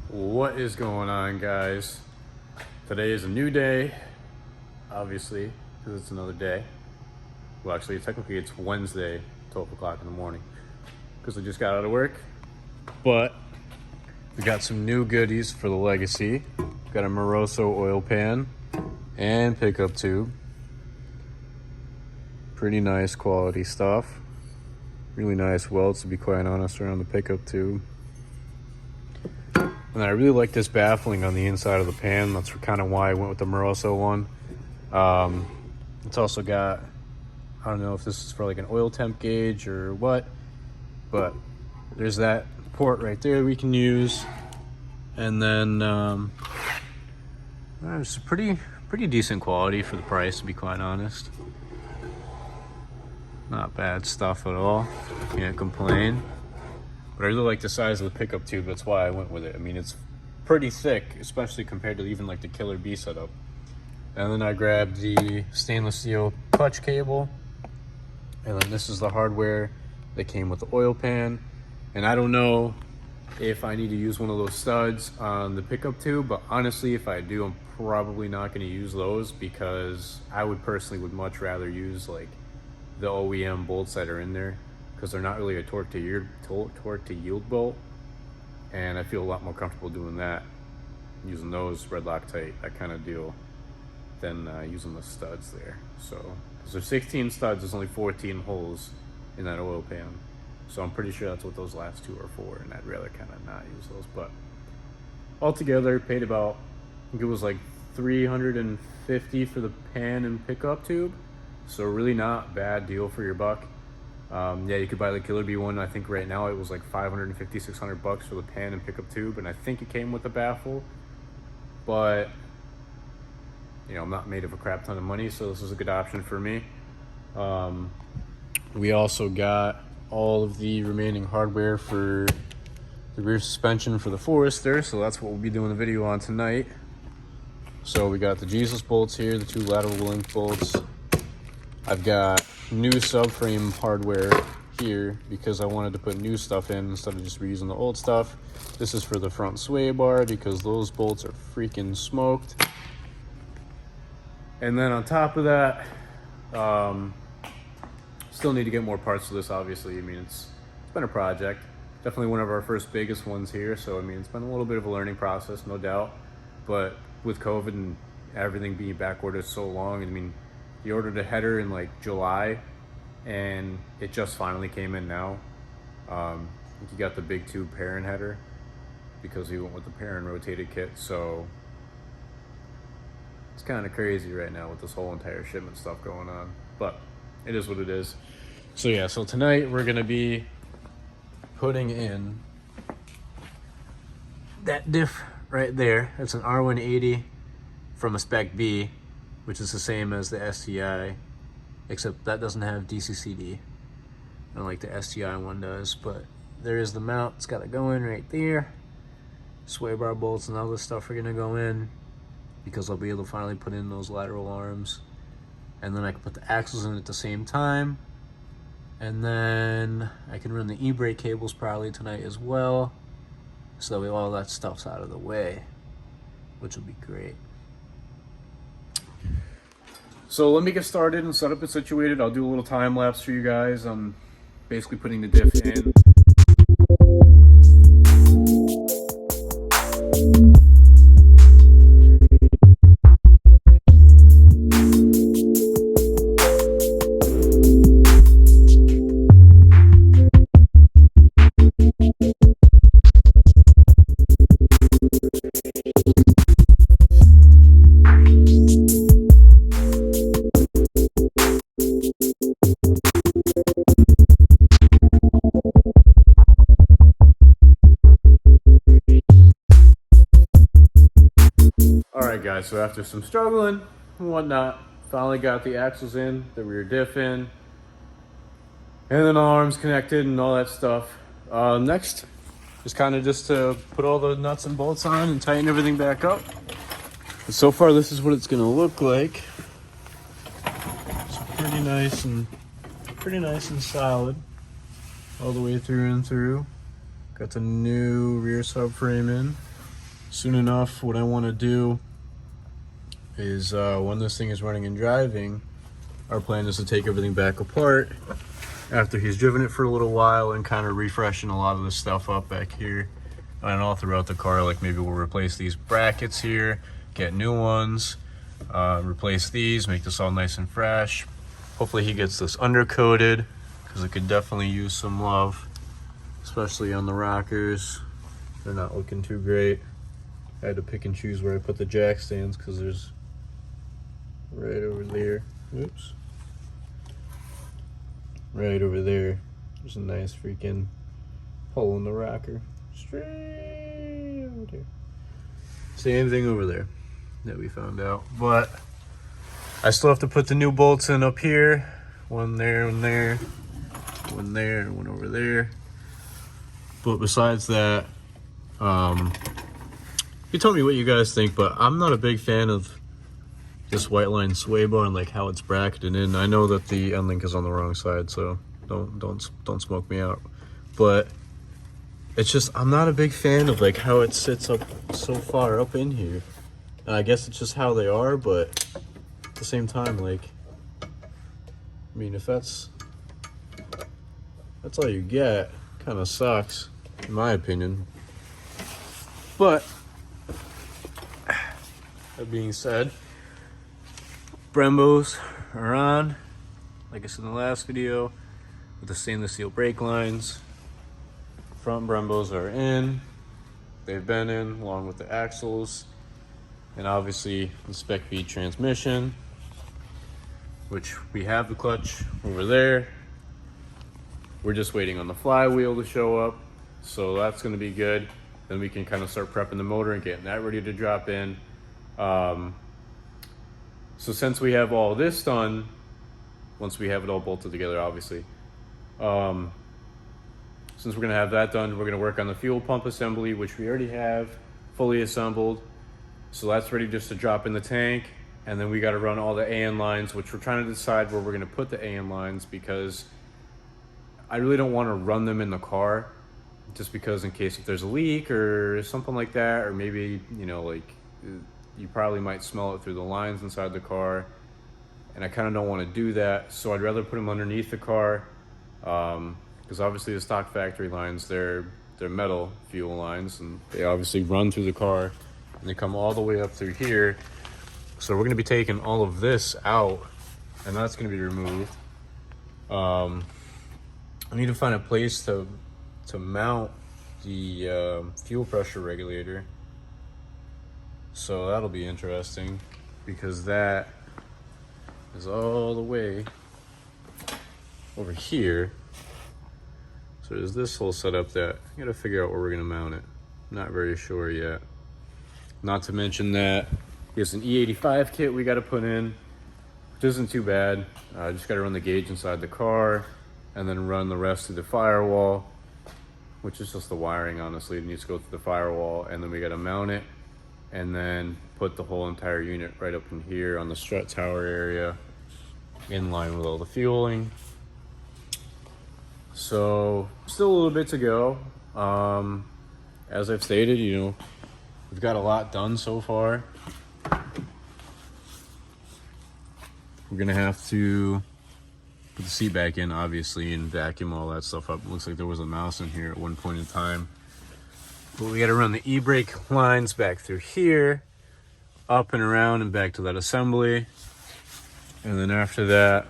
What is going on, guys? Today is a new day, obviously, because it's another day. Well, actually, technically it's Wednesday, 12 o'clock in the morning, because I just got out of work. But we got some new goodies for the Legacy. Got a Moroso oil pan and pickup tube. Pretty nice quality stuff. Really nice welds, to be quite honest, around the pickup tube. And I really like this baffling on the inside of the pan. That's kind of why I went with the Moroso one. It's also got, I don't know if this is for like an oil temp gauge or what, but there's that port right there we can use. And then it's pretty decent quality for the price, to be quite honest. Not bad stuff at all. Can't complain. But I really like the size of the pickup tube. That's why I went with it. I mean, it's pretty thick, especially compared to even like the Killer B setup. And then I grabbed the stainless steel clutch cable. And then this is the hardware that came with the oil pan. And I don't know if I need to use one of those studs on the pickup tube, but honestly, if I do, I'm probably not going to use those, because I would much rather use like the OEM bolts that are in there, because they're not really a torque to yield bolt, and I feel a lot more comfortable doing that, using those red Loctite, that kind of deal, than using the studs there. So because there's 16 studs, there's only 14 holes in that oil pan, so I'm pretty sure that's what those last two are for, and I'd rather kind of not use those. But altogether, paid about, I think it was like $350 for the pan and pickup tube, so really not bad deal for your buck. Yeah, you could buy the Killer B one. I think right now it was like $550, $600 for the pan and pickup tube, and I think it came with a baffle. But you know, I'm not made of a crap ton of money, so this is a good option for me. We also got all of the remaining hardware for the rear suspension for the Forester, so that's what we'll be doing a video on tonight. So we got the Jesus bolts here, the two lateral link bolts. I've got new subframe hardware here because I wanted to put new stuff in instead of just reusing the old stuff. This is for the front sway bar because those bolts are freaking smoked. And then on top of that, still need to get more parts for this, obviously. I mean, it's been a project. Definitely one of our first biggest ones here. So, I mean, it's been a little bit of a learning process, no doubt. But with COVID and everything being back ordered so long, I mean, he ordered a header in like July, and it just finally came in now. He got the big tube Perrin header because he went with the Perrin rotated kit. So it's kind of crazy right now with this whole entire shipment stuff going on, but it is what it is. So yeah, so tonight we're gonna be putting in that diff right there. It's an R180 from a Spec-B, which is the same as the STI, except that doesn't have DCCD. I don't like the STI one does, but there is the mount. It's got to go in right there. Sway bar bolts and all this stuff are gonna go in, because I'll be able to finally put in those lateral arms. And then I can put the axles in at the same time. And then I can run the e-brake cables probably tonight as well, so that way all that stuff's out of the way, which will be great. So let me get started and set up and situated. I'll do a little time lapse for you guys. I'm basically putting the diff in. Alright guys, so after some struggling and whatnot, finally got the axles in, the rear diff in, and then arms connected and all that stuff. Next is kind of just to put all the nuts and bolts on and tighten everything back up. But so far this is what it's going to look like. It's pretty nice and solid all the way through and through. Got the new rear subframe in. soon enough, what I want to do is when this thing is running and driving, our plan is to take everything back apart after he's driven it for a little while and kind of refreshing a lot of this stuff up back here and all throughout the car. Like maybe we'll replace these brackets here, get new ones, replace these, make this all nice and fresh. Hopefully he gets this undercoated because it could definitely use some love, especially on the rockers. They're not looking too great. I had to pick and choose where I put the jack stands because there's right over there. Oops. Right over there, there's a nice freaking hole in the rocker. Straight over there. Same thing over there that we found out. But I still have to put the new bolts in up here. One there, one there, one there, and one over there. But besides that, you tell me what you guys think, but I'm not a big fan of this white line sway bar and like how it's bracketed in. I know that the end link is on the wrong side, so don't smoke me out. But it's just, I'm not a big fan of like how it sits up so far up in here. And I guess it's just how they are, but at the same time, like, I mean, if that's all you get, kind of sucks, in my opinion. But that being said, Brembos are on, like I said in the last video, with the stainless steel brake lines. Front Brembos are in. They've been in along with the axles. And obviously the Spec-B transmission, which we have the clutch over there. We're just waiting on the flywheel to show up. So that's gonna be good. Then we can kind of start prepping the motor and getting that ready to drop in. So since we have all this done, once we have it all bolted together, obviously, since we're gonna have that done, we're gonna work on the fuel pump assembly, which we already have fully assembled. So that's ready just to drop in the tank. And then we gotta run all the AN lines, which we're trying to decide where we're gonna put the AN lines, because I really don't wanna run them in the car, just because in case if there's a leak or something like that, or maybe, you know, like, you probably might smell it through the lines inside the car, and I kind of don't want to do that. So I'd rather put them underneath the car, because obviously the stock factory lines, they're metal fuel lines, and they obviously run through the car, and they come all the way up through here. So we're going to be taking all of this out, and that's going to be removed. I need to find a place to mount the fuel pressure regulator. So that'll be interesting, because that is all the way over here. So there's this whole setup that I gotta figure out where we're gonna mount it. Not very sure yet. Not to mention that there's an E85 kit we gotta put in, which isn't too bad. I just gotta run the gauge inside the car and then run the rest through the firewall, which is just the wiring, honestly. It needs to go through the firewall, and then we gotta mount it and then put the whole entire unit right up in here on the strut tower area, in line with all the fueling. So still a little bit to go. As I've stated, you know, we've got a lot done so far. We're gonna have to put the seat back in, obviously, and vacuum all that stuff up. It looks like there was a mouse in here at one point in time. But we gotta run the e-brake lines back through here, up and around and back to that assembly. And then after that,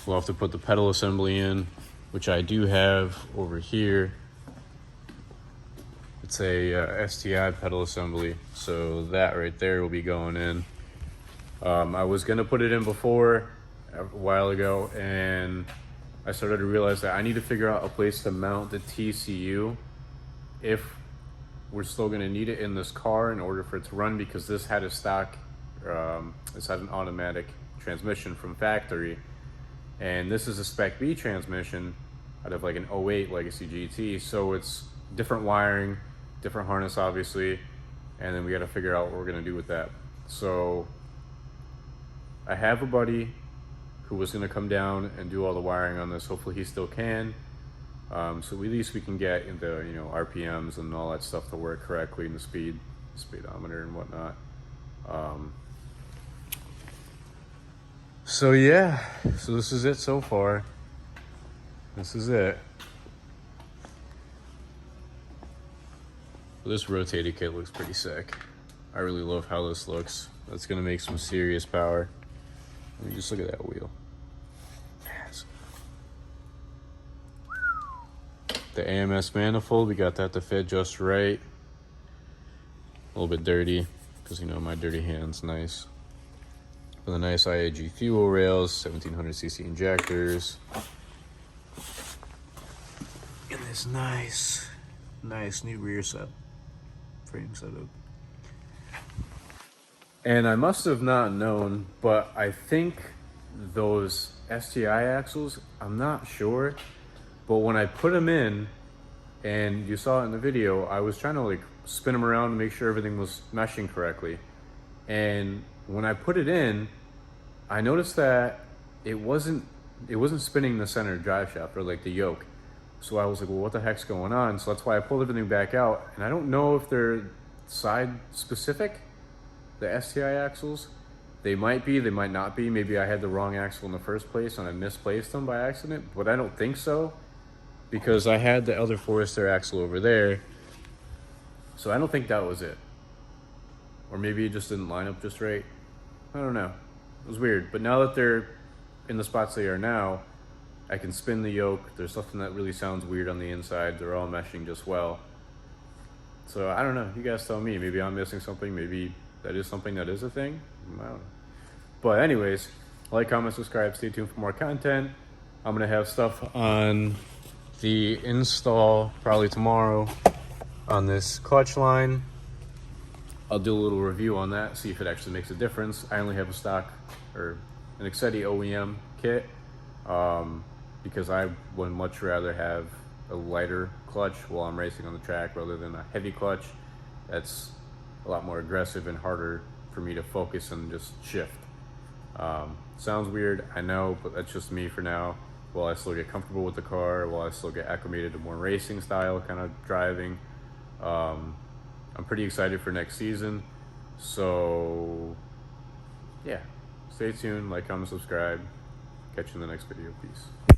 we'll have to put the pedal assembly in, which I do have over here. It's a STI pedal assembly, so that right there will be going in. I was gonna put it in before, a while ago, and I started to realize that I need to figure out a place to mount the TCU if we're still gonna need it in this car in order for it to run, because this had a stock, this had an automatic transmission from factory, and this is a Spec-B transmission out of like an 08 Legacy GT, so it's different wiring, different harness obviously, and then we got to figure out what we're gonna do with that. So I have a buddy who was gonna come down and do all the wiring on this. Hopefully he still can. So at least we can get into, you know, RPMs and all that stuff to work correctly, and the speedometer and whatnot. So yeah, so this is it so far. This is it. This rotated kit looks pretty sick. I really love how this looks. That's gonna make some serious power. Let me just look at that wheel. Yes. The AMS manifold, we got that to fit just right. A little bit dirty, because you know my dirty hand's nice. With the nice IAG fuel rails, 1700cc injectors. And this nice new rear frame setup. And I must have not known, but I think those STI axles, I'm not sure, but when I put them in, and you saw it in the video, I was trying to like spin them around to make sure everything was meshing correctly. And when I put it in, I noticed that it wasn't spinning the center drive shaft or like the yoke. So I was like, well, what the heck's going on? So that's why I pulled everything back out. And I don't know if they're side specific, the STI axles. They might be, they might not be. Maybe I had the wrong axle in the first place and I misplaced them by accident, but I don't think so, because I had the other Forester axle over there. So I don't think that was it. Or maybe it just didn't line up just right. I don't know. It was weird. But now that they're in the spots they are now, I can spin the yoke. There's nothing that really sounds weird on the inside. They're all meshing just well. So I don't know. You guys tell me. Maybe I'm missing something. Maybe that is something that is a thing. I don't know. But anyways, like, comment, subscribe. Stay tuned for more content. I'm going to have stuff on the install probably tomorrow on this clutch line. I'll do a little review on that, see if it actually makes a difference. I only have a stock or an Excetti OEM kit because I would much rather have a lighter clutch while I'm racing on the track rather than a heavy clutch. That's a lot more aggressive and harder for me to focus and just shift. Sounds weird, I know, but that's just me for now. While I still get comfortable with the car, while I still get acclimated to more racing style kind of driving. I'm pretty excited for next season. So yeah, stay tuned, like, comment, subscribe. Catch you in the next video. Peace.